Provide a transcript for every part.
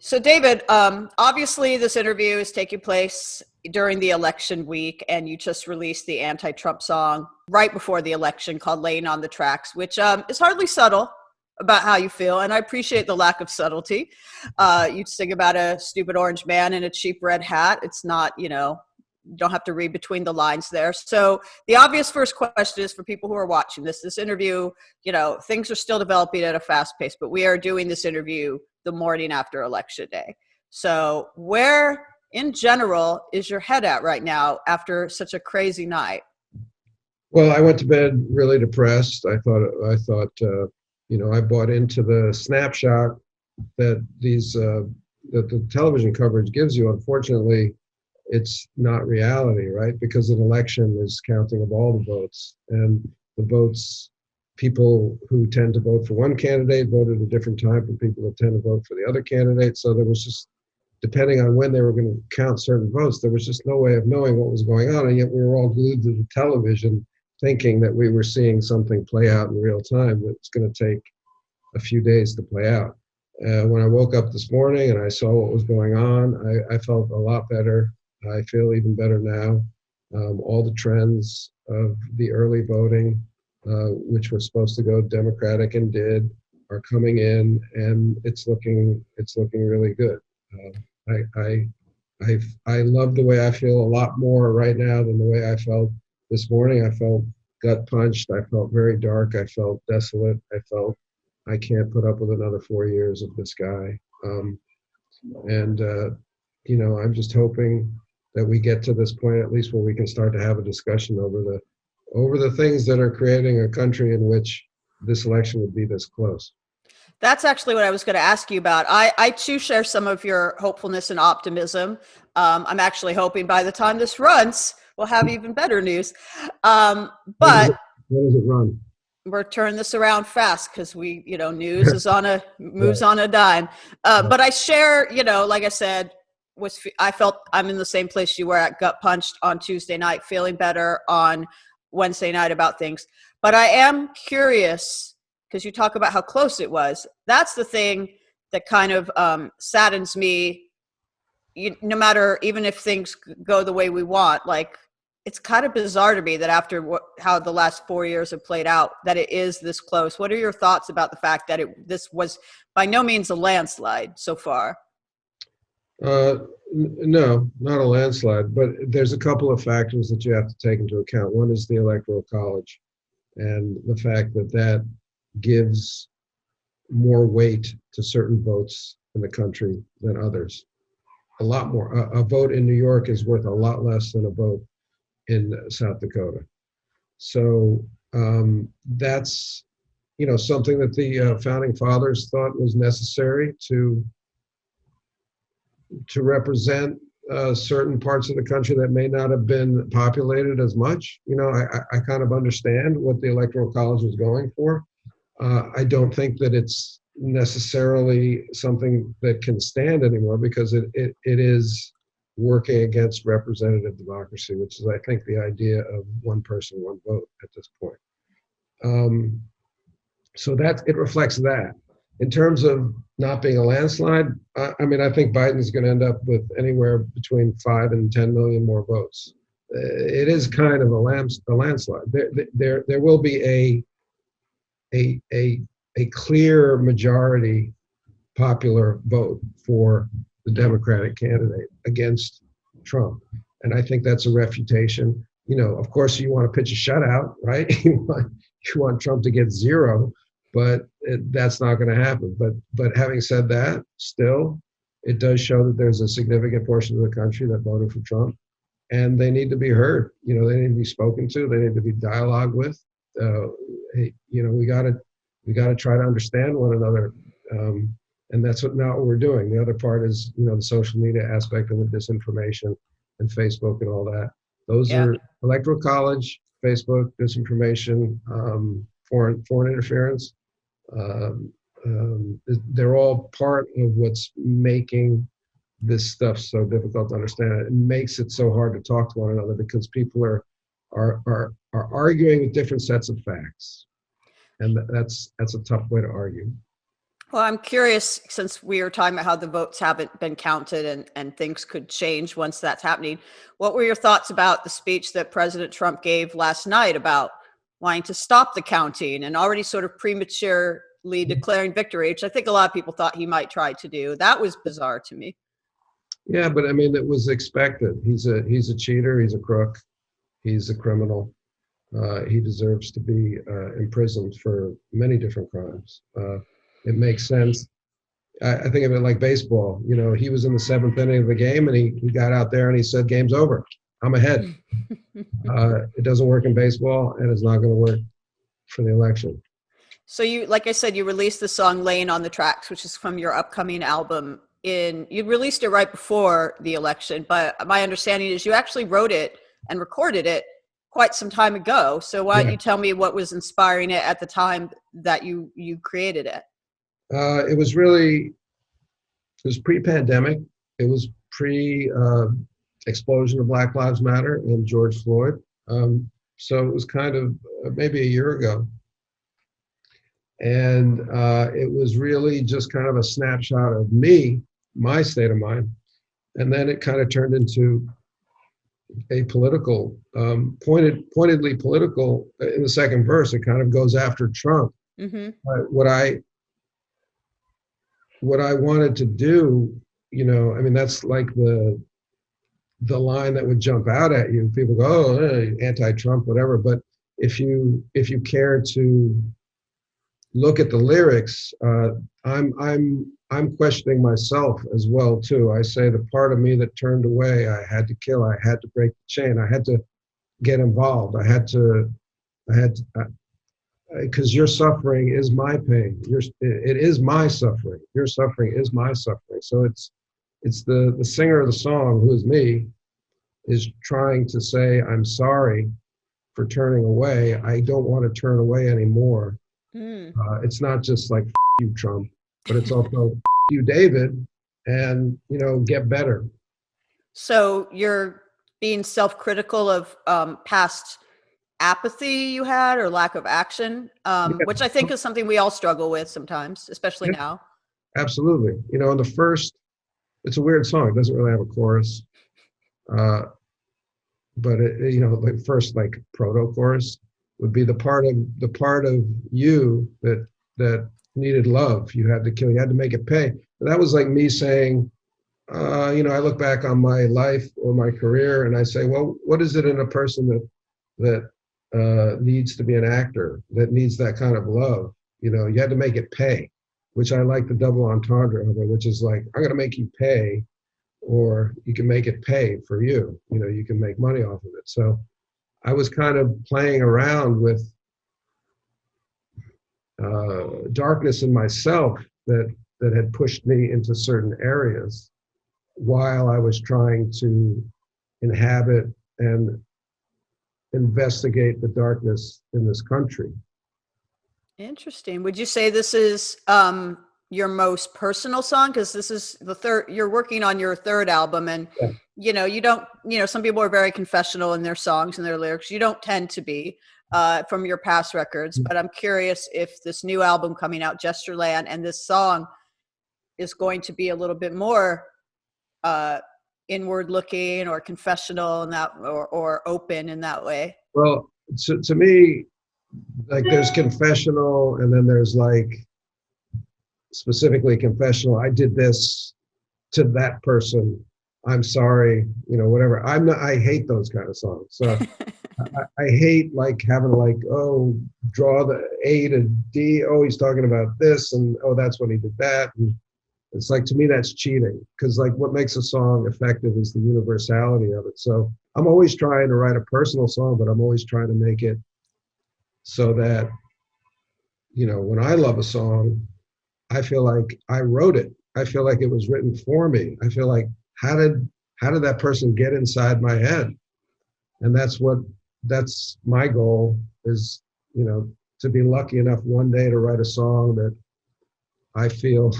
So, David, obviously, this interview is taking place during the election week, and you just released the anti-Trump song right before the election called "Layin" on the Tracks, which is hardly subtle about how you feel, and I appreciate the lack of subtlety. You sing about a stupid orange man in a cheap red hat. It's not, you don't have to read between the lines there. So the obvious first question is for people who are watching this interview, things are still developing at a fast pace, but we are doing this interview the morning after election day. So where in general is your head at right now after such a crazy night? Well, I went to bed really depressed. I bought into the snapshot that that the television coverage gives you. Unfortunately, it's not reality, right? Because an election is counting of all the votes, and the votes, people who tend to vote for one candidate voted at a different time from people that tend to vote for the other candidate. So there was just, depending on when they were going to count certain votes, there was just no way of knowing what was going on. And yet we were all glued to the television thinking that we were seeing something play out in real time that's going to take a few days to play out. When I woke up this morning and I saw what was going on, I felt a lot better. I feel even better now. All the trends of the early voting, which was supposed to go Democratic and did, are coming in, and it's looking really good. I love the way I feel a lot more right now than the way I felt this morning. I felt gut punched. I felt very dark. I felt desolate. I felt I can't put up with another 4 years of this guy. I'm just hoping that we get to this point at least where we can start to have a discussion over the things that are creating a country in which this election would be this close. That's actually what I was going to ask you about. I too share some of your hopefulness and optimism. I'm actually hoping by the time this runs, we'll have even better news. But when does it run? We're turning this around fast because news is moves on a dime. But I share, like I said, I felt I'm in the same place you were at, gut punched on Tuesday night, feeling better on Wednesday night about things. But I am curious, because you talk about how close it was. That's the thing that kind of saddens me. No matter, even if things go the way we want, like, it's kind of bizarre to me that after how the last 4 years have played out, that it is this close. What are your thoughts about the fact that this was by no means a landslide so far? No, not a landslide, but there's a couple of factors that you have to take into account. One is the Electoral College, and the fact that gives more weight to certain votes in the country than others. A lot more. A vote in New York is worth a lot less than a vote in South Dakota. So that's something that the founding fathers thought was necessary to represent certain parts of the country that may not have been populated as much. I kind of understand what the Electoral College was going for. I don't think that it's necessarily something that can stand anymore, because it is working against representative democracy, which is, I think, the idea of one person, one vote at this point. So that it reflects that. In terms of not being a landslide, I think Biden's going to end up with anywhere between 5 and 10 million more votes. It is kind of a landslide. There will be a clear majority popular vote for the Democratic candidate against Trump. And I think that's a refutation. Of course, you want to pitch a shutout, right? You want Trump to get zero, but that's not going to happen. But having said that, still, it does show that there's a significant portion of the country that voted for Trump, and they need to be heard. They need to be spoken to. They need to be dialogued with. We got to try to understand one another. And that's what we're doing. The other part is, the social media aspect of the disinformation and Facebook and all that. Those are Electoral College, Facebook, disinformation, foreign interference. They're all part of what's making this stuff so difficult to understand. It makes it so hard to talk to one another, because people are arguing with different sets of facts, and that's a tough way to argue. Well, I'm curious, since we were talking about how the votes haven't been counted and things could change once that's happening. What were your thoughts about the speech that President Trump gave last night about wanting to stop the counting and already sort of prematurely declaring victory, which I think a lot of people thought he might try to do? That was bizarre to me. Yeah, but I mean, it was expected. He's a cheater. He's a crook. He's a criminal. He deserves to be imprisoned for many different crimes. It makes sense. I think of it like baseball. You know, he was in the seventh inning of the game, and he got out there and he said, "Game's over. I'm ahead." It doesn't work in baseball, and it's not going to work for the election. So you, like I said, you released the song "Layin" on the Tracks, which is from your upcoming album. You released it right before the election, but my understanding is you actually wrote it and recorded it quite some time ago. So why don't you tell me what was inspiring it at the time that you created it? It was pre-pandemic. It was pre-explosion of Black Lives Matter and George Floyd. So it was kind of maybe a year ago. And it was really just kind of a snapshot of me, my state of mind. And then it kind of turned into a political, pointedly political. In the second verse, it kind of goes after Trump. Mm-hmm. What I wanted to do, you know, I mean, that's like the line that would jump out at you. People go, "Oh, anti-Trump, whatever." But if you care to look at the lyrics, I'm questioning myself as well too. I say the part of me that turned away, I had to kill. I had to break the chain. I had to get involved. I had to, because your suffering is my pain. It is my suffering. Your suffering is my suffering. So it's the singer of the song, who is me, is trying to say, I'm sorry for turning away. I don't want to turn away anymore. It's not just like you, Trump, but it's also you, David, and, you know, get better. So you're being self-critical of past apathy you had or lack of action, which I think is something we all struggle with sometimes, especially now. Absolutely. You know, in the first, it's a weird song. It doesn't really have a chorus. But it, you know, the first like proto chorus would be the part of you that needed love. You had to kill. You had to make it pay. And that was like me saying, you know, I look back on my life or my career, and I say, well, what is it in a person that needs to be an actor, that needs that kind of love? You know, you had to make it pay, which I like the double entendre of it, which is like, I'm going to make you pay, or you can make it pay for you. You know, you can make money off of it. So I was kind of playing around with darkness in myself that had pushed me into certain areas while I was trying to inhabit and investigate the darkness in this country. Interesting. Would you say this is your most personal song? Because this is the third, you're working on your third album, and you know, you don't, you know, some people are very confessional in their songs and their lyrics. You don't tend to be from your past records, but I'm curious if this new album coming out, Gestureland, and this song is going to be a little bit more inward looking or confessional in that, or open in that way. Well, to me, like there's confessional, and then there's like specifically confessional. I did this to that person. I'm sorry, you know, whatever. I hate those kind of songs. So I hate like having to like, oh, draw the A to D. Oh, he's talking about this, and oh, that's when he did that. And it's like, to me, that's cheating, because like what makes a song effective is the universality of it. So I'm always trying to write a personal song, but I'm always trying to make it so that, you know, when I love a song, I feel like I wrote it. I feel like it was written for me. I feel like, how did that person get inside my head? And that's my goal is, you know, to be lucky enough one day to write a song that I feel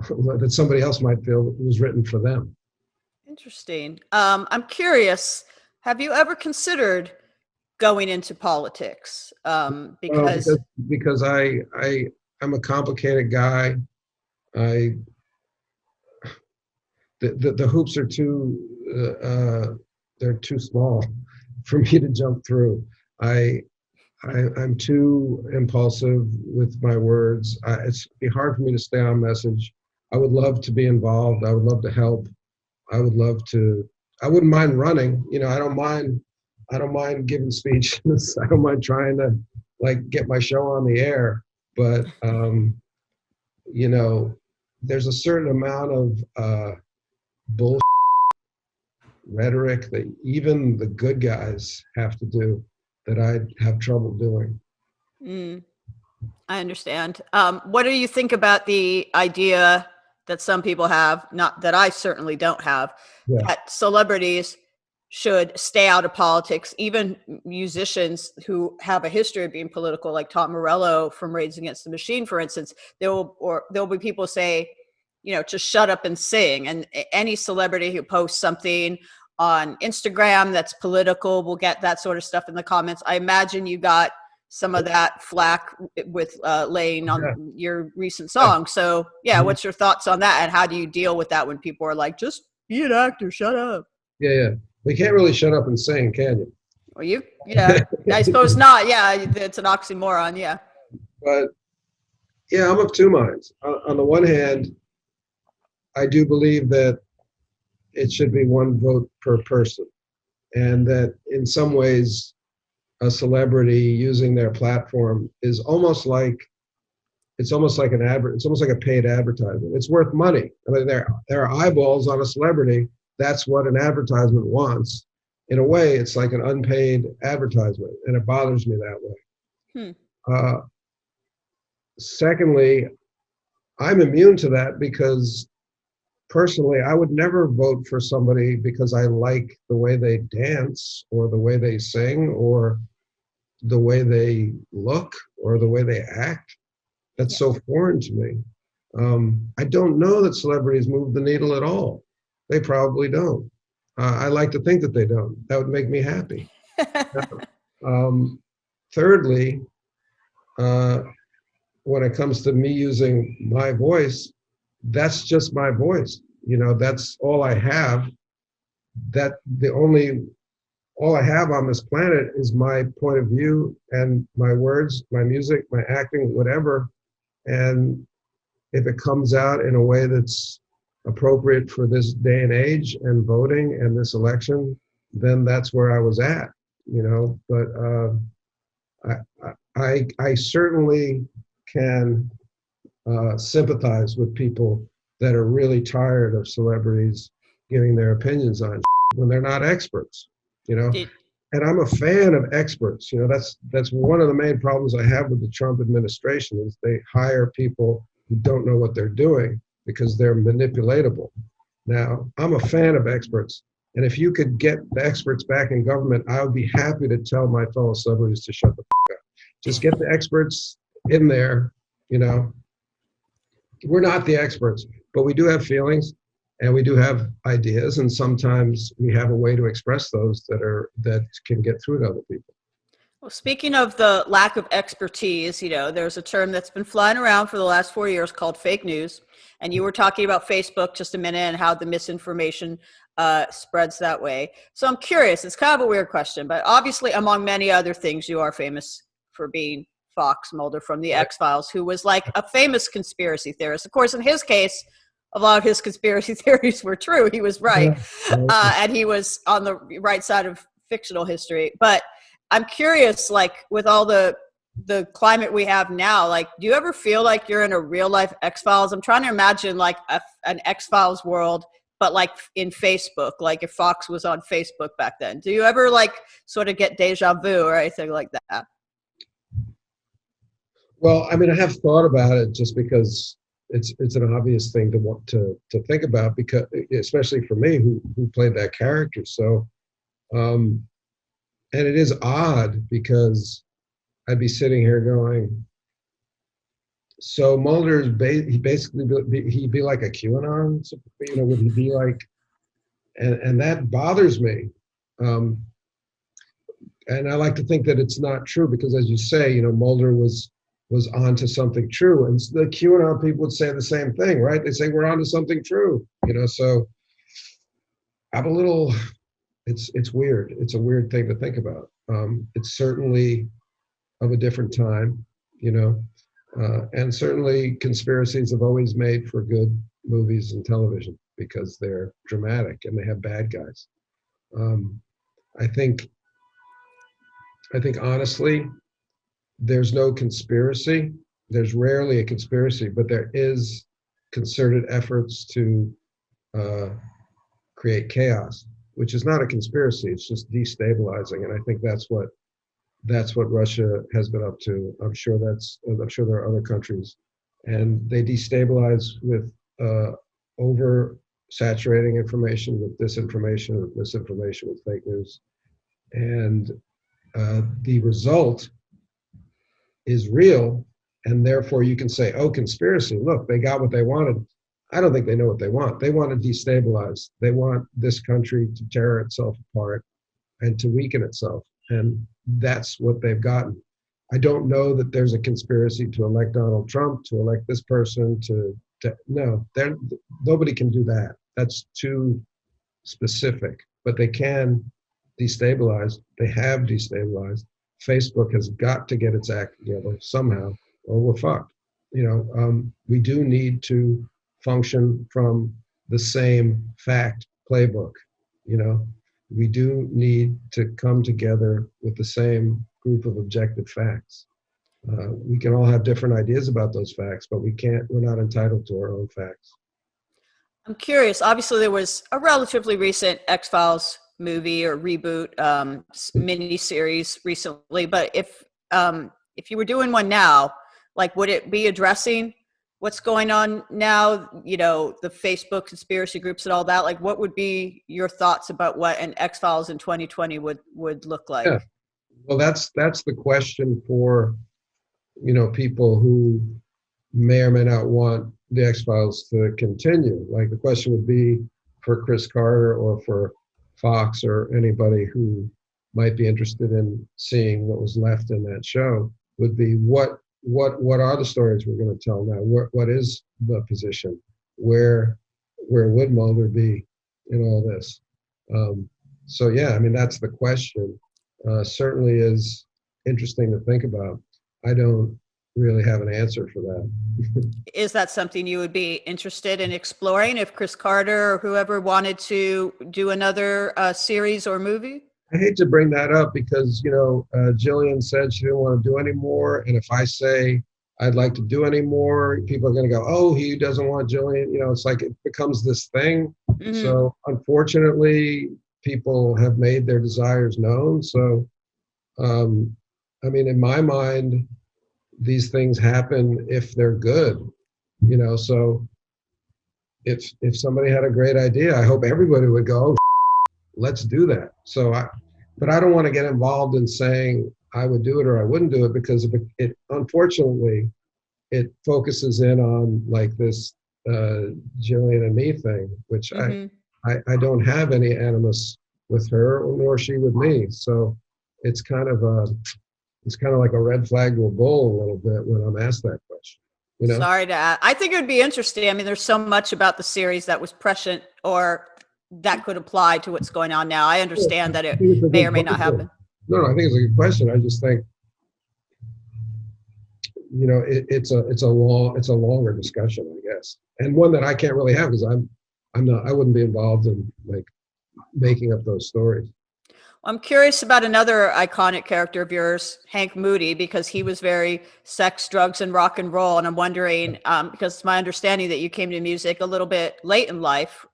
that somebody else might feel was written for them. Interesting. I'm curious, have you ever considered going into politics? Because I I'm a complicated guy. I the hoops are they're too small for me to jump through. I'm too impulsive with my words. It's be hard for me to stay on message. I would love to be involved. I would love to help. I would love to. I wouldn't mind running. You know, I don't mind. I don't mind giving speeches. I don't mind trying to like get my show on the air. But you know, there's a certain amount of bullshit rhetoric that even the good guys have to do that I'd have trouble doing. I understand. What do you think about the idea that some people have, not that I certainly don't have, Yeah. that celebrities should stay out of politics, even musicians who have a history of being political, like Tom Morello from Rage Against the Machine, for instance? There'll be people say, you know, just shut up and sing. And any celebrity who posts something on Instagram that's political will get that sort of stuff in the comments. I imagine you got some of that flack with Layin on your recent song. So yeah, what's your thoughts on that? And how do you deal with that when people are like, just be an actor, shut up? Yeah. We can't really shut up and sing, can you? Well, yeah, I suppose not. Yeah, it's an oxymoron. Yeah. But yeah, I'm of two minds. On the one hand, I do believe that it should be one vote per person, and that in some ways, a celebrity using their platform is almost like it's almost like a paid advertisement. It's worth money. I mean, there are eyeballs on a celebrity. That's what an advertisement wants. In a way, it's like an unpaid advertisement, and it bothers me that way. Secondly, I'm immune to that because personally, I would never vote for somebody because I like the way they dance or the way they sing or the way they look or the way they act. That's so foreign to me. I don't know that celebrities move the needle at all. They probably don't. I like to think that they don't. That would make me happy. Thirdly, when it comes to me using my voice, that's just my voice. You know, that's all I have. All I have on this planet is my point of view and my words, my music, my acting, whatever. And if it comes out in a way that's appropriate for this day and age and voting and this election, then that's where I was at, you know. But I certainly can sympathize with people that are really tired of celebrities giving their opinions on when they're not experts, you know. And I'm a fan of experts. You know, that's one of the main problems I have with the Trump administration is they hire people who don't know what they're doing because they're manipulatable. Now, I'm a fan of experts. And if you could get the experts back in government, I would be happy to tell my fellow celebrities to shut the f up. Just get the experts in there, you know. We're not the experts, but we do have feelings and we do have ideas, and sometimes we have a way to express those that can get through to other people. Well, speaking of the lack of expertise, you know, there's a term that's been flying around for the last 4 years called fake news. And you were talking about Facebook just a minute and how the misinformation spreads that way. So I'm curious, it's kind of a weird question, but obviously among many other things, you are famous for being Fox Mulder from the X-Files, who was like a famous conspiracy theorist. Of course, in his case, a lot of his conspiracy theories were true. He was right. And he was on the right side of fictional history. But I'm curious, like with all the climate we have now, like, do you ever feel like you're in a real life X-Files? I'm trying to imagine like an X-Files world, but like in Facebook, like if Fox was on Facebook back then. Do you ever like sort of get deja vu or anything like that? Well, I mean, I have thought about it just because it's an obvious thing to want to think about, because especially for me who played that character. So, and it is odd because I'd be sitting here going, so Mulder's he'd be like a QAnon, you know, would he be like, and that bothers me. And I like to think that it's not true because, as you say, you know, Mulder was was onto something true. And the QAnon people would say the same thing, right? They say we're onto something true, so I'm a little, it's weird. It's a weird thing to think about. It's certainly of a different time, and certainly conspiracies have always made for good movies and television because they're dramatic and they have bad guys. I think honestly, there's no conspiracy. There's rarely a conspiracy, but there is concerted efforts to create chaos, which is not a conspiracy. It's just destabilizing, and I think that's what Russia has been up to. I'm sure there are other countries, and they destabilize with over-saturating information with disinformation, with misinformation, with fake news, and the result is real, and therefore you can say, oh, conspiracy, look, they got what they wanted. I don't think they know what they want. They want to destabilize. They want this country to tear itself apart and to weaken itself. And that's what they've gotten. I don't know that there's a conspiracy to elect Donald Trump, to elect this person, no, nobody can do that. That's too specific, but they can destabilize. They have destabilized. Facebook has got to get its act together somehow, or we're fucked. We do need to function from the same fact playbook. We do need to come together with the same group of objective facts. We can all have different ideas about those facts, but we're not entitled to our own facts. I'm curious. Obviously, there was a relatively recent X-Files movie or reboot mini series recently, but if you were doing one now, like, would it be addressing what's going on now, the Facebook conspiracy groups and all that? Like, what would be your thoughts about what an X-Files in 2020 would look like? Yeah. Well, that's the question for people who may or may not want the X-Files to continue. Like, the question would be for Chris Carter or for Fox or anybody who might be interested in seeing what was left in that show, would be what are the stories we're going to tell now? What is the position? Where would Mulder be in all this? So yeah, I mean, that's the question. Certainly is interesting to think about. I don't really have an answer for that. Is that something you would be interested in exploring if Chris Carter or whoever wanted to do another series or movie? I hate to bring that up because, Jillian said she didn't want to do any more. And if I say I'd like to do any more, people are going to go, oh, he doesn't want Jillian. It's like it becomes this thing. Mm-hmm. So unfortunately, people have made their desires known. So, I mean, in my mind, these things happen if they're good, so if somebody had a great idea, I hope everybody would go, oh, let's do that. But I don't want to get involved in saying I would do it or I wouldn't do it, because it unfortunately, it focuses in on like this Jillian and me thing, which mm-hmm. I don't have any animus with her, nor she with me. So it's kind of like a red flag to a bull a little bit when I'm asked that question. Sorry to add. I think it would be interesting. I mean, there's so much about the series that was prescient or that could apply to what's going on now. I understand that it may or may not happen. No, I think it's a good question. I just think, it's a longer discussion, I guess, and one that I can't really have because I wouldn't be involved in like making up those stories. I'm curious about another iconic character of yours, Hank Moody, because he was very sex, drugs, and rock and roll. And I'm wondering, because it's my understanding that you came to music a little bit late in life.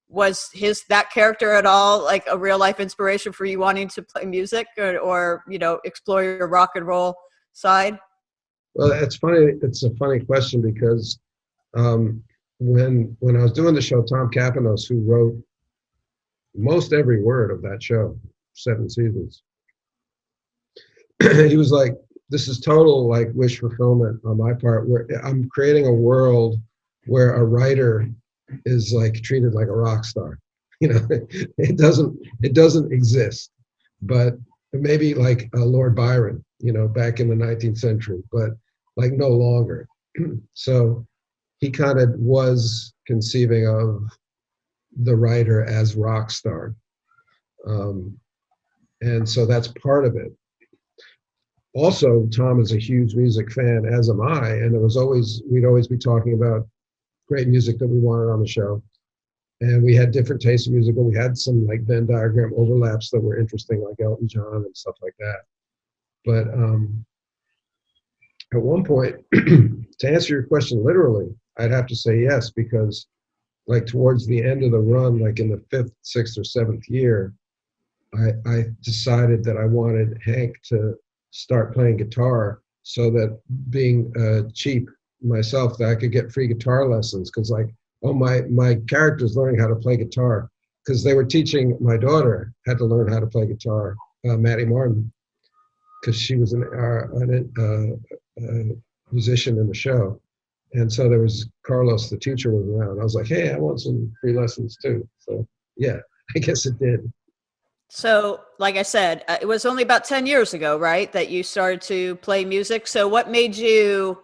Was that character at all like a real life inspiration for you wanting to play music or explore your rock and roll side? Well, it's funny. It's a funny question because when I was doing the show, Tom Kapanos, who wrote most every word of that show, 7 seasons, he was like, this is total like wish fulfillment on my part, where I'm creating a world where a writer is like treated like a rock star. It doesn't exist, but maybe like Lord Byron, back in the 19th century, but like no longer. So he kind of was conceiving of the writer as rock star. And so that's part of it. Also, Tom is a huge music fan, as am I, and we'd always be talking about great music that we wanted on the show. And we had different tastes of music, but we had some like Venn diagram overlaps that were interesting, like Elton John and stuff like that. But at one point, to answer your question literally, I'd have to say yes, because like towards the end of the run, like in the 5th, 6th, or 7th year, I decided that I wanted Hank to start playing guitar, so that being cheap myself, that I could get free guitar lessons. Because like, oh, my character's learning how to play guitar, because they were teaching my daughter had to learn how to play guitar, Maddie Martin, because she was a musician in the show. And so there was Carlos, the teacher, was around. I was like, hey, I want some free lessons too. So yeah, I guess it did. So, like I said, it was only about 10 years ago, right, that you started to play music. So what made you,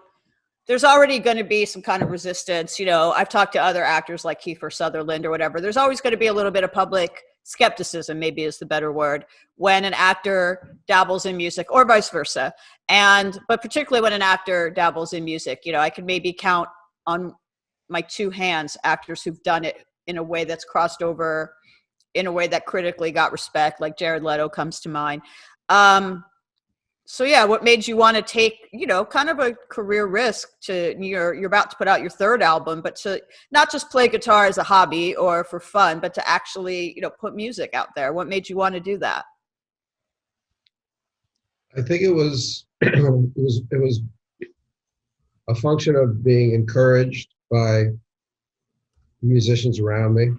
there's already going to be some kind of resistance. I've talked to other actors like Kiefer Sutherland or whatever. There's always going to be a little bit of public skepticism, maybe is the better word, when an actor dabbles in music, or vice versa. But particularly when an actor dabbles in music, I could maybe count on my 2 hands actors who've done it in a way that's crossed over in a way that critically got respect, like Jared Leto comes to mind. So yeah, what made you want to take, kind of a career risk you're about to put out your 3rd album, but to not just play guitar as a hobby or for fun, but to actually, put music out there? What made you want to do that? I think it was it was a function of being encouraged by musicians around me,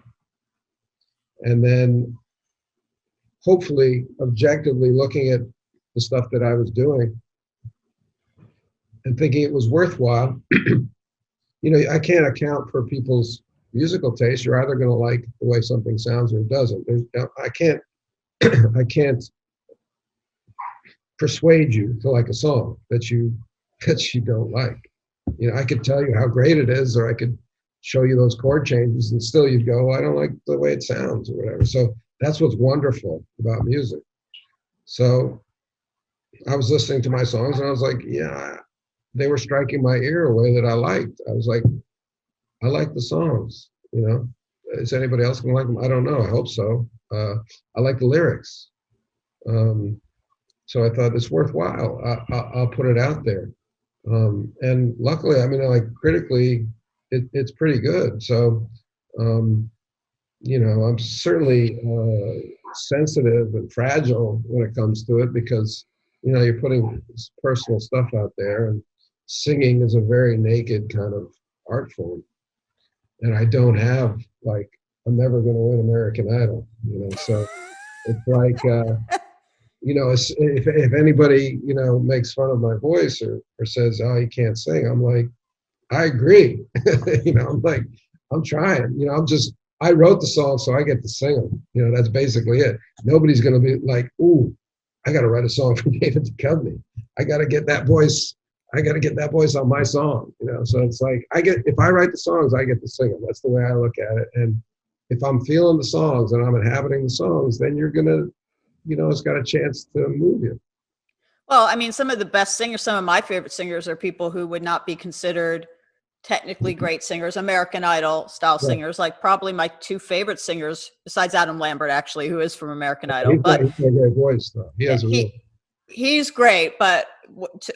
and then hopefully objectively looking at the stuff that I was doing and thinking it was worthwhile. I can't account for people's musical taste. You're either going to like the way something sounds or it doesn't. I can't I can't persuade you to like a song that you don't like. I could tell you how great it is, or I could show you those chord changes, and still you'd go, I don't like the way it sounds, or whatever. So that's what's wonderful about music. So I was listening to my songs, and I was like, yeah, they were striking my ear a way that I liked. I was like, I like the songs. Is anybody else gonna like them? I don't know. I hope so. I like the lyrics. So I thought it's worthwhile. I'll put it out there. And luckily, like critically, it's pretty good. So, I'm certainly sensitive and fragile when it comes to it, because, you're putting personal stuff out there, and singing is a very naked kind of art form. And I don't have, like, I'm never going to win American Idol, so it's like, if anybody, makes fun of my voice or says, oh, you can't sing, I'm like, I agree. I'm like, I'm trying, I wrote the song, so I get to sing them. That's basically it. Nobody's going to be like, ooh, I got to write a song for David Duchovny. I got to get that voice. I got to get that voice on my song. So it's like, if I write the songs, I get to sing them. That's the way I look at it. And if I'm feeling the songs and I'm inhabiting the songs, then you're going to, it's got a chance to move you. Well, some of the best singers, some of my favorite singers are people who would not be considered technically great singers, American Idol style singers. Like probably my 2 favorite singers, besides Adam Lambert, actually, who is from American Idol. But he's got a great voice, though. He's great, but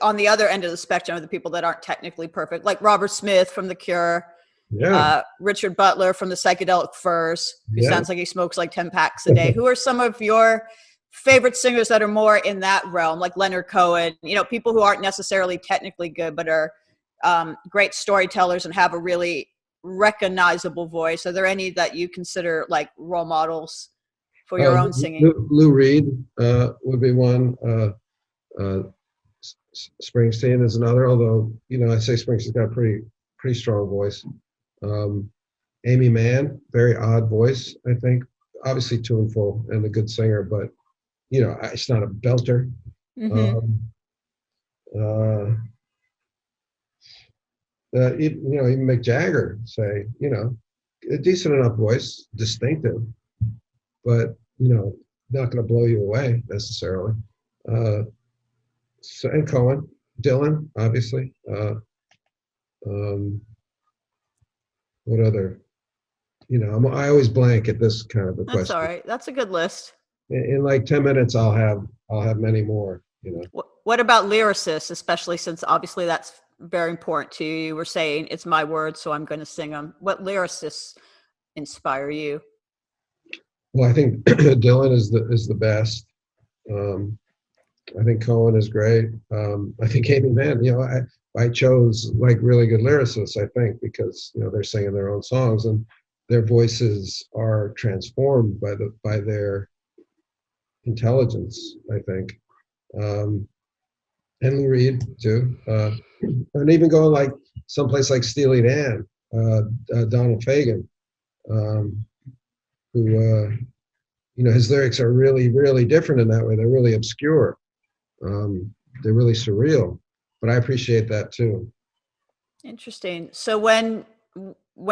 on the other end of the spectrum of the people that aren't technically perfect, like Robert Smith from The Cure, Richard Butler from the Psychedelic Furs, who sounds like he smokes like 10 packs a day. Who are some of your favorite singers that are more in that realm, like Leonard Cohen, people who aren't necessarily technically good, but are great storytellers and have a really recognizable voice? Are there any that you consider like role models for your own singing? Lou Reed would be one. Springsteen is another, although, I say Springsteen's got a pretty strong voice. Amy Mann, very odd voice, I think. Obviously tuneful and a good singer, but, it's not a belter. Mm-hmm. Um, uh, even Mick Jagger say, a decent enough voice, distinctive, but not going to blow you away necessarily. Uh, and Cohen, Dylan, obviously. Um, what other? I always blank at this kind of a That's all question. right. That's a good list. In like 10 minutes, I'll have many more. What about lyricists, especially since obviously that's very important to you? You were saying it's my words, so I'm going to sing them. What lyricists inspire you? Well, I think Dylan is the best. Um, I think Cohen is great. I think Amy Mann. I chose like really good lyricists. I think because they're singing their own songs and their voices are transformed by their intelligence. I think, and Lou Reed too, and even going like someplace like Steely Dan, Donald Fagen, um, who his lyrics are really really different in that way. They're really obscure. They're really surreal, but I appreciate that too. Interesting. So when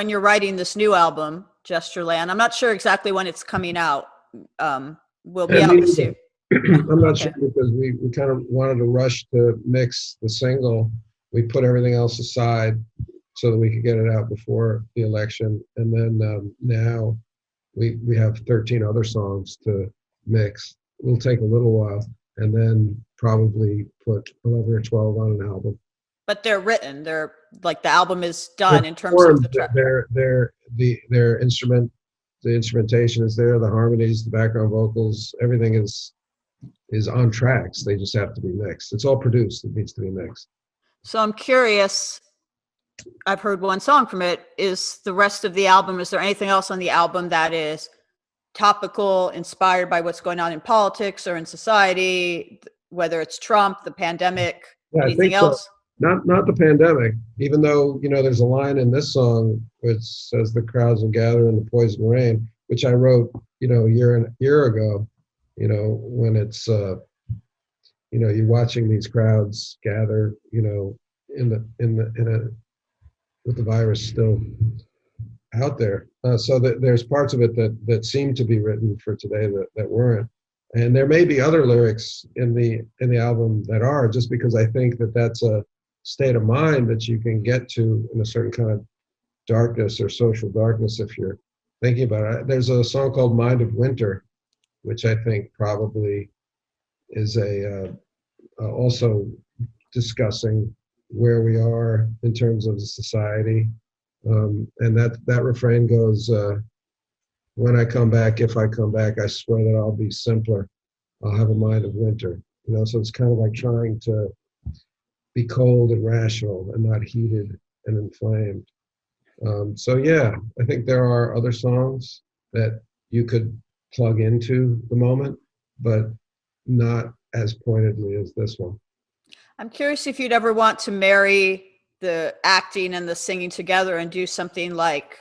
you're writing this new album, Gestureland, I'm not sure exactly when it's coming out. Will be And out this year. I'm not Okay. sure because we kind of wanted to rush to mix the single. We put everything else aside so that we could get it out before the election, and then now we have 13 other songs to mix. It'll take a little while, and then probably put 11 or 12 on an album. But they're written. They're like the album is They're done in terms of formed, the track. their the instrumentation is there, the harmonies, the background vocals, everything is on tracks. They just have to be mixed. It's all produced. It needs to be mixed. So I'm curious. I've heard one song from it. Is the rest of the album? Is there anything else on the album that is topical, inspired by what's going on in politics or in society, whether it's Trump, the pandemic, Yeah, I anything think so. else? Not the pandemic, even though there's a line in this song which says the crowds will gather in the poison rain, which I wrote a year ago. When it's you're watching these crowds gather, in a with the virus still out there. So that there's parts of it that seem to be written for today that weren't. And there may be other lyrics in the album that are, just because I think that that's a state of mind that you can get to in a certain kind of darkness or social darkness if you're thinking about it. There's a song called Mind of Winter, which I think probably is also discussing where we are in terms of society. And that refrain goes, when I come back, if I come back, I swear that I'll be simpler. I'll have a mind of winter. So it's kind of like trying to be cold and rational and not heated and inflamed. So yeah, I think there are other songs that you could plug into the moment, but not as pointedly as this one. I'm curious if you'd ever want to marry the acting and the singing together and do something like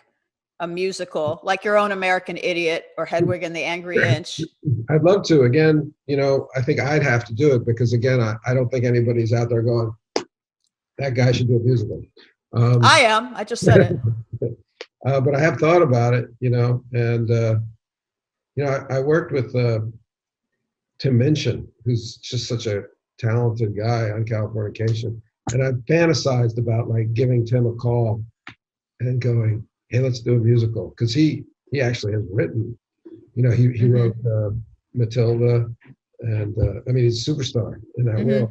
a musical, like Your Own American Idiot or Hedwig and the Angry Inch. I'd love to. Again, I think I'd have to do it because, again, I don't think anybody's out there going, that guy should do a musical. I am. I just said it. But I have thought about it, and, I worked with Tim Minchin, who's just such a talented guy on Californication. And I fantasized about like giving Tim a call and going, hey, let's do a musical. Because he actually has written, he wrote Matilda, and he's a superstar in that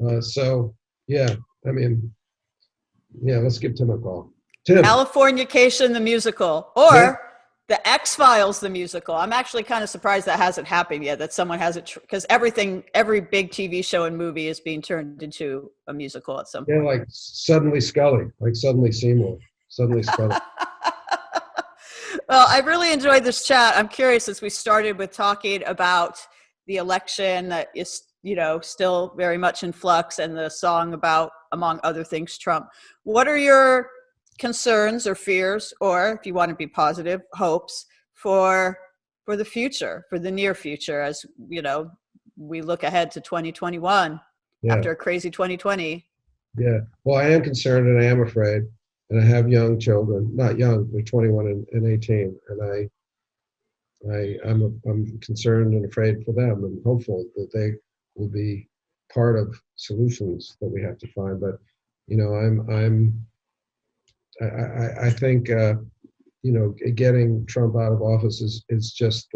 world. So yeah, let's give Tim a call. Tim. Californication the musical, or the X-Files the musical. I'm actually kind of surprised that hasn't happened yet, that someone hasn't, because every big TV show and movie is being turned into a musical at some point. Yeah, like Suddenly Scully, like Suddenly Seymour, Suddenly Scully. Well, I really enjoyed this chat. I'm curious, as we started with talking about the election that is, still very much in flux, and the song about, among other things, Trump. What are your concerns or fears, or if you want to be positive, hopes for for the future, for the near future, as you know, we look ahead to 2021 after a crazy 2020. Yeah. Well, I am concerned and I am afraid, and I have young children, not young, they're 21 and 18, and I'm concerned and afraid for them, and hopeful that they will be part of solutions that we have to find. But you know, I think you know, getting Trump out of office is just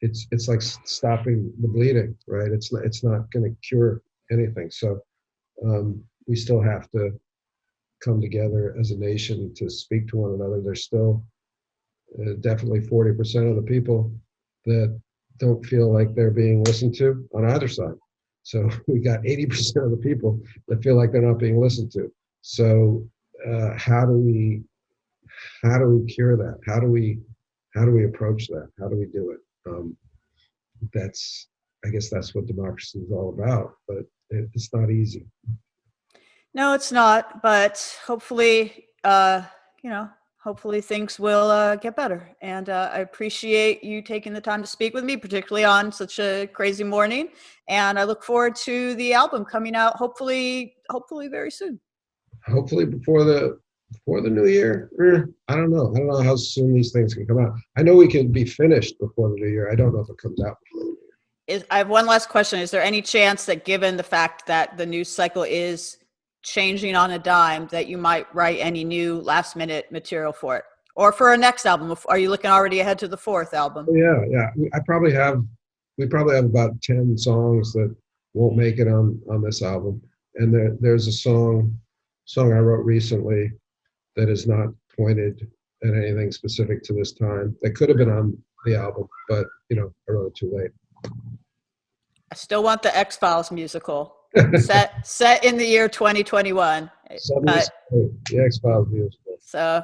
it's like stopping the bleeding, right? It's not going to cure anything. So we still have to come together as a nation to speak to one another. There's still definitely 40% of the people that don't feel like they're being listened to on either side. So we got 80% of the people that feel like they're not being listened to. So how do we cure that? How do we approach that? How do we do it? I guess that's what democracy is all about, but it's not easy. No, it's not, but hopefully, you know, hopefully things will get better. And I appreciate you taking the time to speak with me, particularly on such a crazy morning. And I look forward to the album coming out, hopefully very soon. Hopefully before the new year. I don't know. I don't know how soon these things can come out. I know we can be finished before the new year. I don't know if it comes out before the new year. I have one last question. Is there any chance that, given the fact that the news cycle is changing on a dime, that you might write any new last minute material for it, or for a next album? Are you looking already ahead to the fourth album? Yeah. We probably have about 10 songs that won't make it on this album. And there's a song I wrote recently that is not pointed at anything specific to this time. That could have been on the album, but you know, I wrote it too late. I still want the X-Files musical set in the year 2021. The X-Files musical. So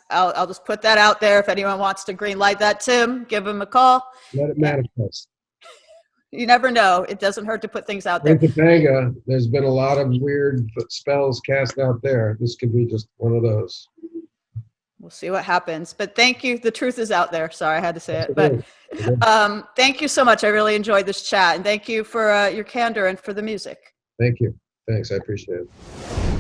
I'll just put that out there. If anyone wants to green light that, Tim, give him a call. Let it manifest. You never know. It doesn't hurt to put things out there. In Topanga, there's been a lot of weird spells cast out there. This could be just one of those. We'll see what happens. But thank you. The truth is out there. Sorry, I had to say it. But thank you so much. I really enjoyed this chat. And thank you for your candor and for the music. Thank you. Thanks. I appreciate it.